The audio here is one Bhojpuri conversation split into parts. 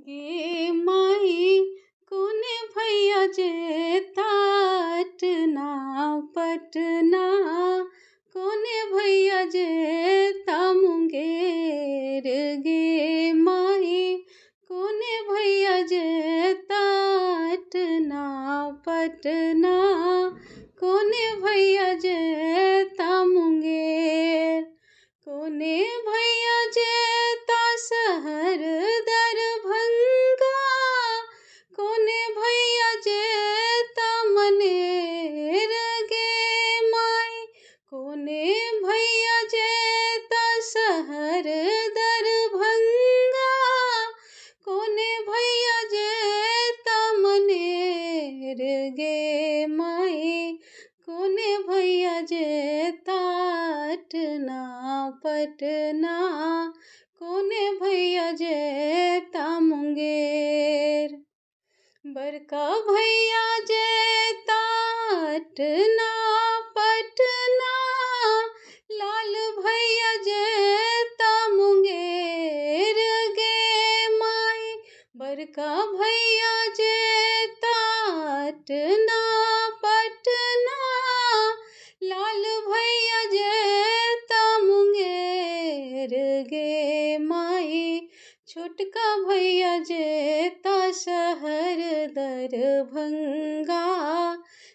गे माई कोने भैया जे ताटना पटना कोने भैया जे मुंगेर गे माई कोने भैया जे ताटना पटना कोने भैया जे मुंगेर कोने भैया जे शहर दरभंगा कोने भैया जे मनेर गे माई कोने भैया जे शहर दरभंगा कोने भैया जे मनेर गे माई कोने भैया जे ताटना पटना कोने भैया जे मुंगेर बड़का भैया जे ताटना पटना लाल भैया जे मुंगेर गे माई बड़का भैया जे ताटना पटना लाल भैया जे मुंगेर गे माई छोटका भैया जे शहर दरभंगा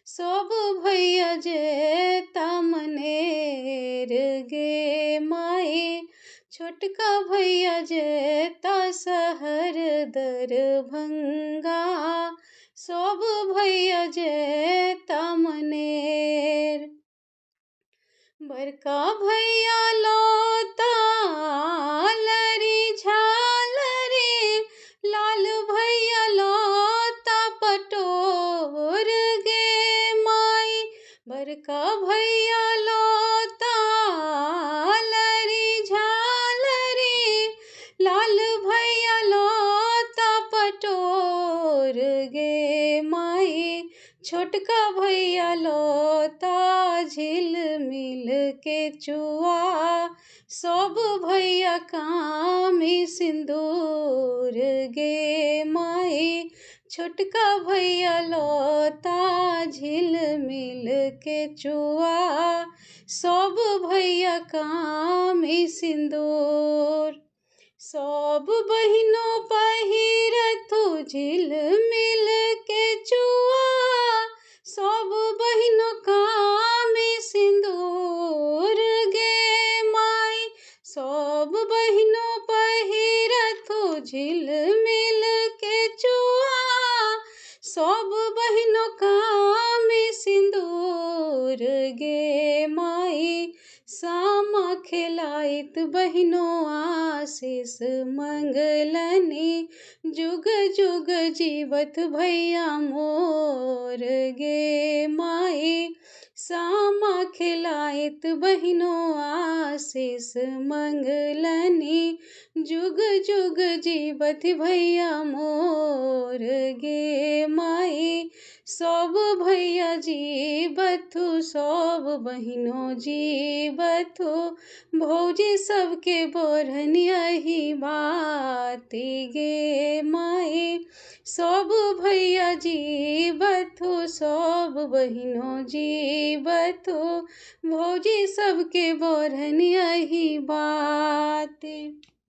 सब भैया जे मनेर गे माई छोटका भैया जे शहर दरभंगा सब भैया जे मनेर बड़का भैया लोता लरी झालरी लाल भैया लोता पटोर गे माई बड़का भैया लोता लरी झालरी लाल भैया लोता पटोर गे माई छोटका भैया लोता झिलमिल के चुआ सब भैया कामी सिंदूर गे माई छोटका भैया लोता झिलमिल के चुआ सब भैया कामी सिंदूर सब बहिनों पहिरथु झिलमिल के चुआ सब बहिनों कामी सिंदूर गे माई सब बहिनों पहिरथु झिलमिल के चुआ सब बहिनों कामी सिंदूर गे माई सामा खिलाइत बहिनों आशीष मंगलनी जुग जुग जीवत भैया मोर गे माई सामा खिलाइत बहिनों आशीष मंगलनी जुग जुग जीवत भैया मोर गे माई सब भैया जीवथु सब बहिनों जीवथु भौजी सबके बोरहन यही बात गे माई सब भैया जीवथु सब बहिनों जीवथु भौजी सबके बोरहन यही बात।